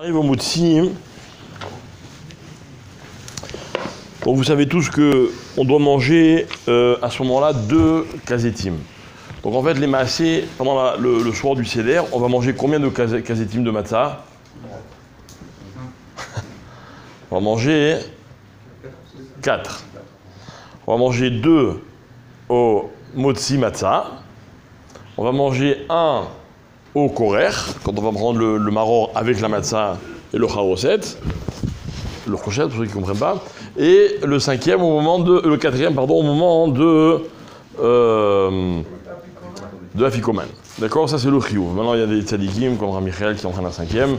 arrive au Motsi. Bon, vous savez tous qu'on doit manger à ce moment-là 2 kazetim. Donc en fait, les maasés, pendant le soir du Seder, on va manger combien de kazetim de matzah? On va manger 4. On va manger 2 au Motsi Matzah. On va manger 1 au Korer, quand on va prendre le maror avec la matzah et le charoset, le crochet pour ceux qui ne comprennent pas, et le 5e au moment le 4e pardon, au moment de Afikoman. D'accord, ça c'est le chiyuv. Maintenant il y a des tzadikim comme Rami Michael qui en prennent un 5e.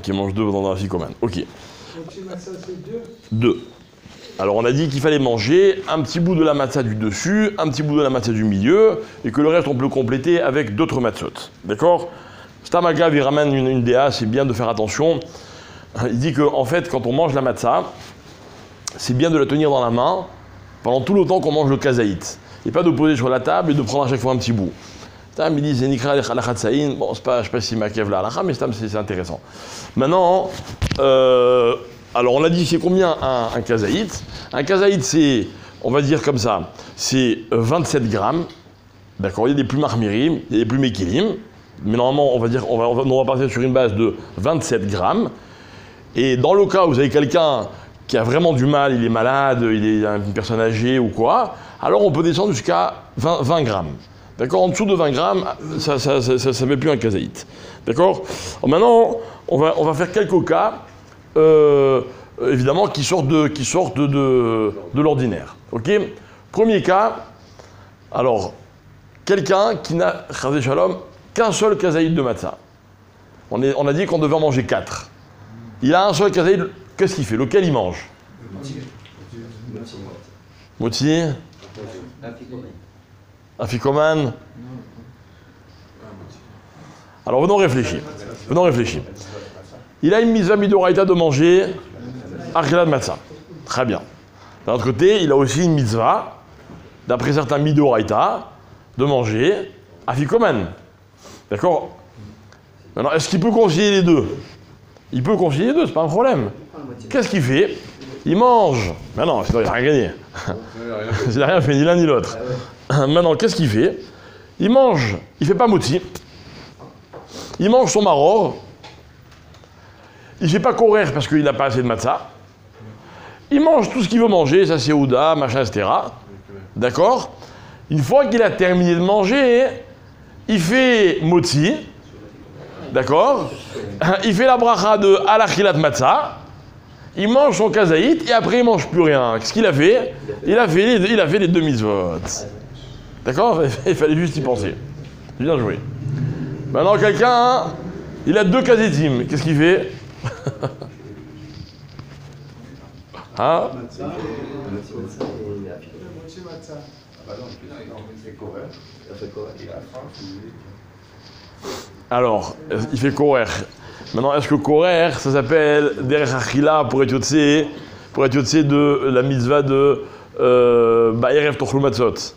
Qui mange 2 dans Afikoman. Ok. 2. Alors on a dit qu'il fallait manger un petit bout de la matzah du dessus, un petit bout de la matzah du milieu, et que le reste on peut le compléter avec d'autres matzot. D'accord? Stamagav il ramène une déa, c'est bien de faire attention. Il dit qu'en fait quand on mange la matzah, c'est bien de la tenir dans la main pendant tout le temps qu'on mange le kazaït. Et pas de poser sur la table et de prendre à chaque fois un petit bout. Stam il dit c'est nikra al-khatsaïn, bon je sais pas si makev la halakha, mais Stam c'est intéressant. Maintenant, alors on a dit c'est combien un kazaït? Un kazaït c'est, on va dire comme ça, c'est 27 grammes. D'accord, il y a des plus marmirim, il y a des plus mekilim. Mais normalement on va dire, on va partir sur une base de 27 grammes. Et dans le cas où vous avez quelqu'un qui a vraiment du mal, il est malade, il est une personne âgée ou quoi, alors on peut descendre jusqu'à 20 grammes. D'accord, en dessous de 20 grammes, ça ne met plus un kazaït. D'accord. Maintenant, on va faire quelques cas. Évidemment, qui sortent de l'ordinaire. Ok. Premier cas, alors, quelqu'un qui n'a, chazé shalom, qu'un seul kazaïd de matzah. On a dit qu'on devait en manger 4. Il a un seul kazaïd, qu'est-ce qu'il fait? Lequel il mange? Moti. Afikoman. Alors, venons réfléchir. Il a une mitzvah midoraïta de manger achilat matzah. Très bien. D'un autre côté, il a aussi une mitzvah, d'après certains midoraïta, de manger afikoman. D'accord? Maintenant, est-ce qu'il peut concilier les deux? Il peut concilier les deux, c'est pas un problème. Qu'est-ce qu'il fait? Il mange. Mais non, sinon il n'a rien gagné. Il n'a rien fait, ni l'un ni l'autre. Maintenant, qu'est-ce qu'il fait? Il mange. Il fait pas moti. Il mange son maror. Il ne fait pas courir parce qu'il n'a pas assez de matzah. Il mange tout ce qu'il veut manger, ça c'est ouda, machin, etc. D'accord? Une fois qu'il a terminé de manger, il fait motzi. D'accord? Il fait la bracha de alachilat matzah. Il mange son kazaït et après il ne mange plus rien. Qu'est-ce qu'il a fait? Il a fait les 2 mitzvot. D'accord? Il fallait juste y penser. Bien joué. Maintenant quelqu'un, il a 2 kazetim. Qu'est-ce qu'il fait? Hein? Alors, il fait courir. Maintenant, est-ce que courir, ça s'appelle derech achila pour être yotse de la mitzvah de Erev Tochlu Matzot?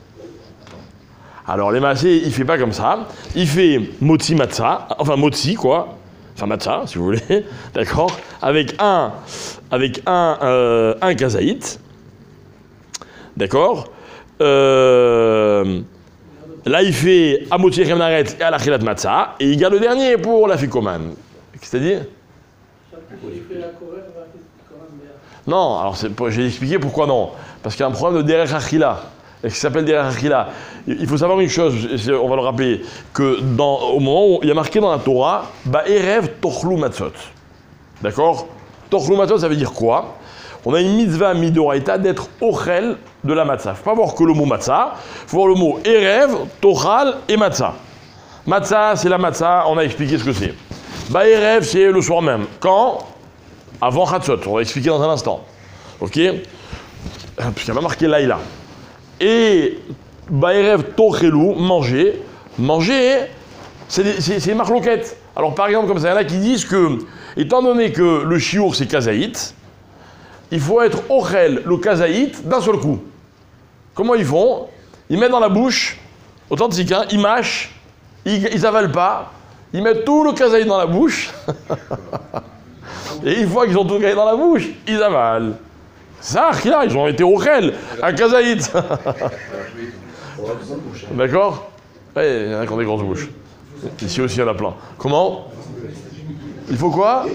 Alors, les maasés, il fait pas comme ça. Il fait motzi matzah, enfin motzi quoi. Enfin matzah, si vous voulez, d'accord, avec un kazaït, d'accord. Là, il fait amotzi remnaret et alachilat matzah, et il garde le dernier pour la fikoman. C'est-à-dire? Non, alors j'ai expliqué pourquoi non. Parce qu'il y a un problème de derech achila. Et qui s'appelle derech achila. Il faut savoir une chose, on va le rappeler, que au moment où il y a marqué dans la Torah, Ba'erev tochlu matzot. D'accord? Tochlu matzot, ça veut dire quoi? On a une mitzvah midoraïta d'être ochel de la matzah. Il ne faut pas voir que le mot matzah, il faut voir le mot erev, tochal et matzah. Matzah, c'est la matzah, on a expliqué ce que c'est. Ba'erev, c'est le soir même. Quand? Avant chatzot, on va expliquer dans un instant. Ok? Puisqu'il y a marqué laïla. Et Ba'erev tochelu, manger, c'est une marloquette. Alors par exemple, comme ça, il y en a qui disent que, étant donné que le chiour c'est kazaït, il faut être ochel, le kazaït, d'un seul coup. Comment ils font? Ils mettent dans la bouche, autant de sikin, ils mâchent, ils avalent pas, ils mettent tout le kazaït dans la bouche. Et une fois qu'ils ont tout le kazaït dans la bouche, ils avalent. Ça, là, ils ont été au khel, un kazaït. D'accord? Ouais, il y en a qui ont des grosses bouches. Ici aussi, il y en a plein. Comment? Il faut quoi?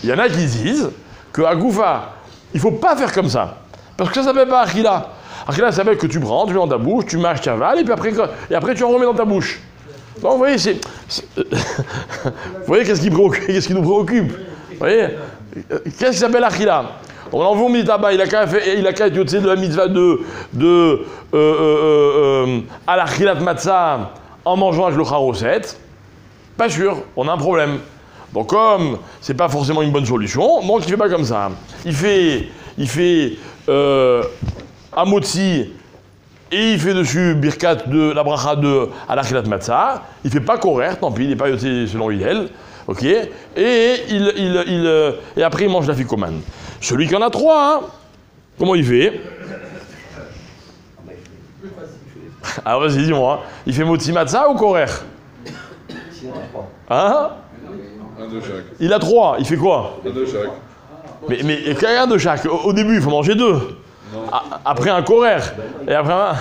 Il y en a qui disent qu'à Goufa, il ne faut pas faire comme ça. Parce que ça s'appelle pas Akhila. Akhila, ça s'appelle que tu prends, tu mets dans ta bouche, tu mâches, tu avales, et après tu en remets dans ta bouche. Donc vous voyez, vous voyez qu'est-ce qui nous préoccupe? Vous voyez? Qu'est-ce qui s'appelle Akhila? On en vous dit là-bas, il a qu'à être de la mitzvah à l'Akhilat Matzah en mangeant avec le Charoset. Pas sûr, on a un problème. Donc comme c'est pas forcément une bonne solution, donc il fait pas comme ça. Il fait Amotzi et il fait dessus Birkat de la bracha de à l'Akhilat Matzah. Il fait pas Korer, tant pis, il n'est pas yoté selon Hillel. Ok, et après il mange la ficomane. Celui qui en a 3, hein, comment il fait? Ah vas-y, dis-moi, il fait Motzi Matzah ou Korer? Hein? Un de chaque. Il a 3, il fait quoi? Un de chaque. Mais un de chaque. Au début, il faut manger 2. Après un Korer. Et après un...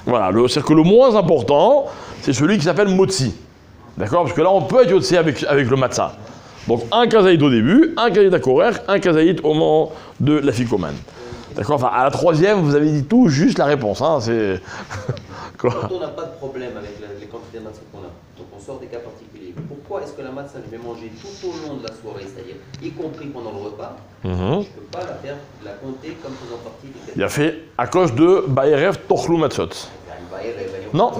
Voilà, c'est-à-dire que le moins important, c'est celui qui s'appelle Motzi. D'accord? Parce que là, on peut être yotzé avec le matzah. Donc, un kazaït au début, un kazaït à Korer, un kazaït au moment de la ficomane. D'accord? Enfin, à la 3e, vous avez dit tout juste la réponse. Hein, c'est... Quoi? Quand on n'a pas de problème avec les quantités de matzah qu'on a, donc on sort des cas particuliers, pourquoi est-ce que la matzah, je vais manger tout au long de la soirée, c'est-à-dire y compris pendant le repas, je ne peux pas la compter comme faisant partie des... Il a fait à cause de Bayerev Tochlu Matzot. Non,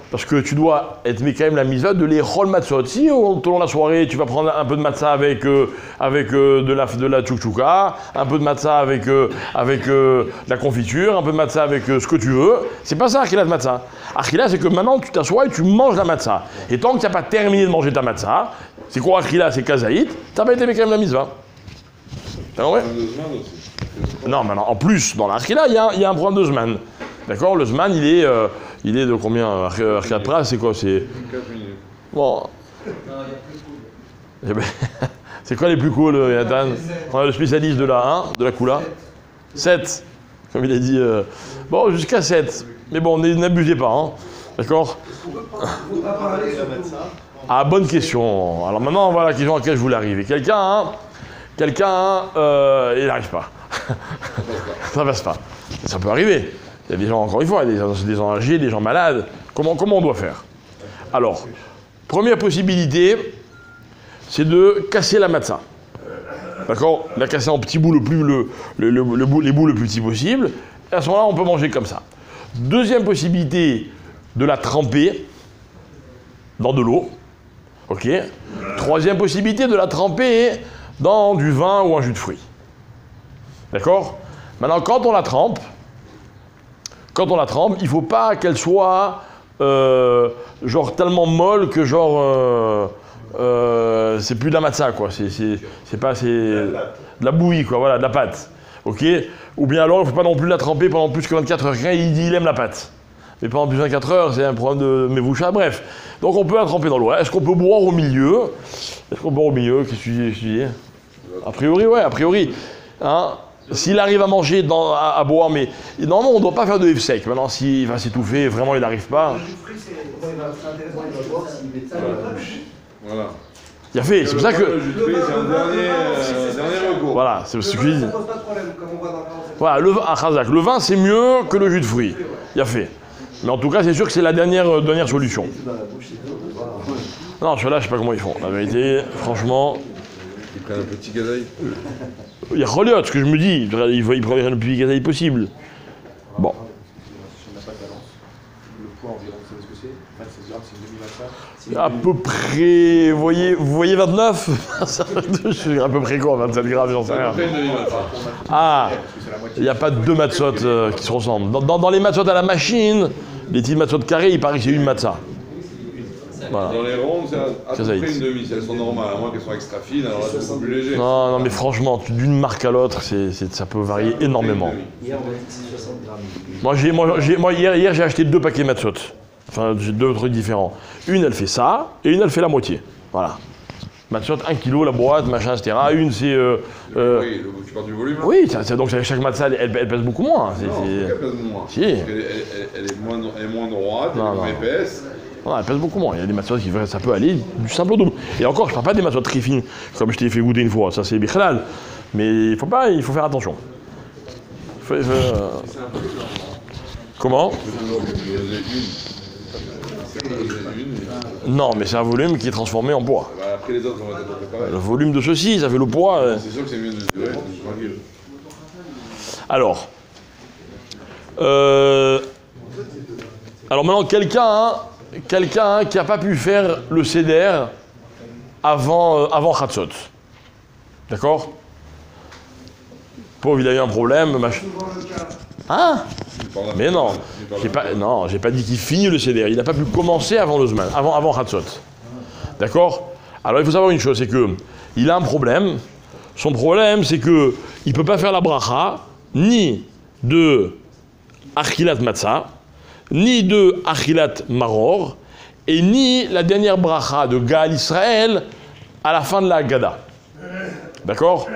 parce que tu dois être mais quand même la mitzvah de les rol matzot. Si tout au long de la soirée tu vas prendre un peu de matzah avec de la tchoukchouka, un peu de matzah avec la confiture, un peu de matzah avec ce que tu veux, c'est pas ça Akhila de matzah. Akhila c'est que maintenant tu t'assois et tu manges la matzah. Et tant que tu n'as pas terminé de manger ta matzah, c'est quoi Akhila? C'est kazaït, tu n'as pas été mais quand même la mitzvah. Ouais. Non, maintenant en plus dans l'Akhila il y a un problème de Zman. D'accord, le Zman il est de combien? Arcade Pras, c'est quoi? C'est 4 minutes. Bon. Eh ben, c'est quoi les plus cool, Yatan? On a le spécialiste de la 1, de la Kula. 7, comme il a dit. Bon, jusqu'à 7. Mais bon, n'abusez pas, hein. D'accord? Ah, bonne question. Alors maintenant, voilà la question à laquelle je voulais arriver. Quelqu'un, il n'arrive pas. Ça passe pas. Ça peut arriver. Il y a des gens, encore une fois, des gens âgés, des gens malades. Comment on doit faire? Alors, première possibilité, c'est de casser la matzah. D'accord? La casser en petits bouts les bouts le plus petits possible. Et à ce moment-là, on peut manger comme ça. Deuxième possibilité, de la tremper dans de l'eau. Ok? Troisième possibilité, de la tremper dans du vin ou un jus de fruits. D'accord? Maintenant, quand on la trempe, il ne faut pas qu'elle soit genre tellement molle que genre c'est plus de la matzah quoi. C'est pas de la bouillie quoi, voilà, de la pâte. Ok? Ou bien alors il ne faut pas non plus la tremper pendant plus que 24 heures. Quelqu'un il dit il aime la pâte. Mais pendant plus de 24 heures, c'est un problème de mevoucha, bref. Donc on peut la tremper dans l'eau. Est-ce qu'on peut boire au milieu? Qu'est-ce que tu dis? A priori, ouais, a priori. Hein? S'il arrive à manger, à boire, mais normalement on ne doit pas faire de sec. Maintenant, s'il va s'étouffer, vraiment il n'arrive pas. Voilà. Il a fait, c'est pour ça que. Le jus de fruits, c'est un dernier recours. Voilà, c'est ce que je dis. Voilà, le vin c'est mieux que le jus de fruits. Il a fait. Mais en tout cas, c'est sûr que c'est la dernière solution. Non, ceux-là, je sais pas comment ils font. La vérité, franchement. Ils prennent un petit gazaï. Il y a Roliot, ce que je me dis. Ils prennent le plus vite gazaï possible. Bon. Le poids environ, vous savez ce que c'est? 27 grammes, c'est une demi-matzah. À peu près, vous voyez 29? Je suis à peu près quoi, 27 grammes, j'en sais rien. Ah, il n'y a pas deux matzot qui se ressemblent. Dans les matzot à la machine, les petites matzot carrées, il paraît que c'est une matzah. Voilà. Dans les rondes, c'est à peu près une demi. Si elles sont normales, à moins qu'elles soient extra fines, alors là, c'est beaucoup plus léger. Non, mais franchement, d'une marque à l'autre, ça peut varier énormément. Moi, hier j'ai acheté 2 paquets matzot. Enfin, j'ai deux trucs différents. Une, elle fait ça, et une, elle fait la moitié. Voilà. Matzot, 1 kg la boîte, machin, etc. Une, c'est... Oui, tu parles du volume là. Oui, donc chaque matzah, elle pèse beaucoup moins. Non, elle pèse moins. Si. Elle est moins droite, elle est moins épaisse. Non, elle pèse beaucoup moins. Il y a des matzot qui ça peut aller du simple au double. Et encore, je parle pas des matzot très fines, comme je t'ai fait goûter une fois. Ça, c'est bichlal. Mais il faut faire attention. Comment? Non, mais c'est un volume qui est transformé en poids. Bah, après les autres, on va être pareil. Le volume de ceci, ça fait le poids. C'est sûr que c'est mieux de mesurer. Alors maintenant, quelqu'un qui n'a pas pu faire le seder avant Chatzot. D'accord? Pauvre, il a eu un problème. Hein? Mais non, j'ai pas dit qu'il finit le seder. Il n'a pas pu commencer avant le Zman, avant Chatzot. D'accord? Alors il faut savoir une chose, c'est que il a un problème. Son problème, c'est que il peut pas faire la bracha ni de Achilat Matzah, ni de Achilat Maror, et ni la dernière bracha de Gaal Israël à la fin de la Haggadah. D'accord?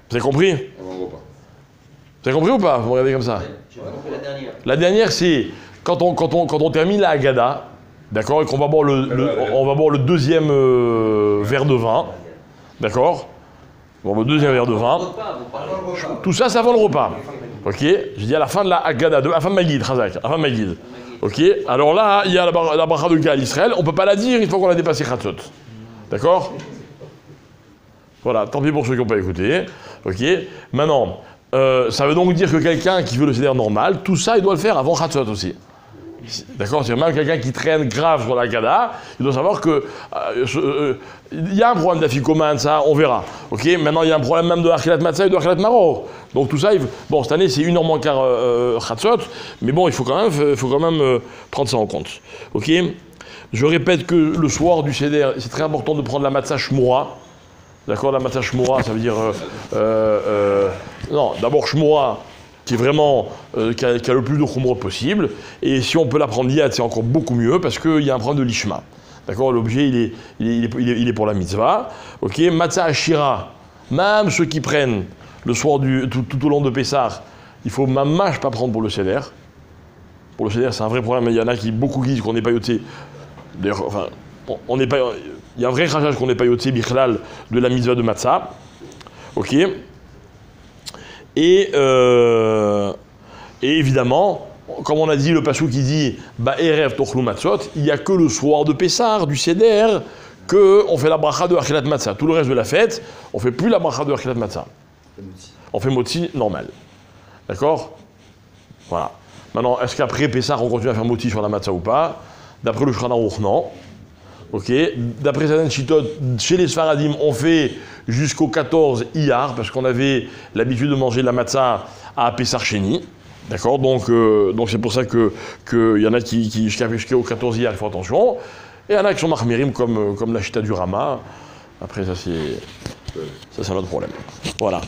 Vous avez compris? Vous avez compris ou pas? Vous me regardez comme ça. La dernière, c'est quand on termine la Haggadah, d'accord, et qu'on va boire on va boire le deuxième verre de vin, d'accord? Bon, le deuxième verre de vin. Tout ça, c'est avant le repas. Ok? Je dis à la fin de la Haggadah, à la fin de Maguid, Chazak, à la fin de Maguid. Ok? Alors là, il y a la bracha de Gaal Israël. On ne peut pas la dire une fois qu'on a dépassé Chatzot. D'accord? Voilà, tant pis pour ceux qui n'ont pas écouté. Ok? Maintenant, ça veut donc dire que quelqu'un qui veut le seder normal, tout ça, il doit le faire avant Chatzot aussi. D'accord? C'est même quelqu'un qui traîne grave sur la Haggadah, il doit savoir que il y a un problème d'afikoman, ça, on verra. Ok? Maintenant, il y a un problème même de Achilat Matzah et de Achilat Maror. Donc tout ça, bon, cette année, c'est 1 heure moins quart Chatzot, mais bon, il faut quand même prendre ça en compte. Ok? Je répète que le soir du seder, c'est très important de prendre la Matzah Shmura. D'accord? La Matzah Shmura, ça veut dire... non, d'abord Shmura, qui est vraiment qui a le plus de khumra possible, et si on peut la prendre yad, c'est encore beaucoup mieux parce qu'il y a un problème de lishma. D'accord, l'objet il est pour la mitzvah. Ok, matzah ashira, même ceux qui prennent le soir tout au long de Pessah, il faut mamash pas prendre pour le seder. Pour le seder, c'est un vrai problème. Il y en a beaucoup qui disent qu'on n'est pas yoté. D'ailleurs, enfin, on n'est pas. Il y a un vrai crachage qu'on n'est pas yoté bichlal de la mitzvah de matzah. Ok. Et évidemment, comme on a dit, le passou qui dit Ba'erev tochlu matzot, il n'y a que le soir de Pessah, du Seder, qu'on fait la bracha de Achilat Matzah. Tout le reste de la fête, on ne fait plus la bracha de Achilat Matzah. On fait moti normal. D'accord? Voilà. Maintenant, est-ce qu'après Pessah, on continue à faire moti sur la Matzah ou pas? D'après le Shulchan Aruch, non. Ok. D'après certaines chitotes, chez les Sfaradim, on fait jusqu'au 14 Iyar, parce qu'on avait l'habitude de manger la matzah à Pessar Sheni. D'accord? Donc c'est pour ça qu'il y en a qui jusqu'au 14 Iyar, il faut attention. Et il y en a qui sont mahmirim comme la chita du Rama. Après, ça c'est un autre problème. Voilà.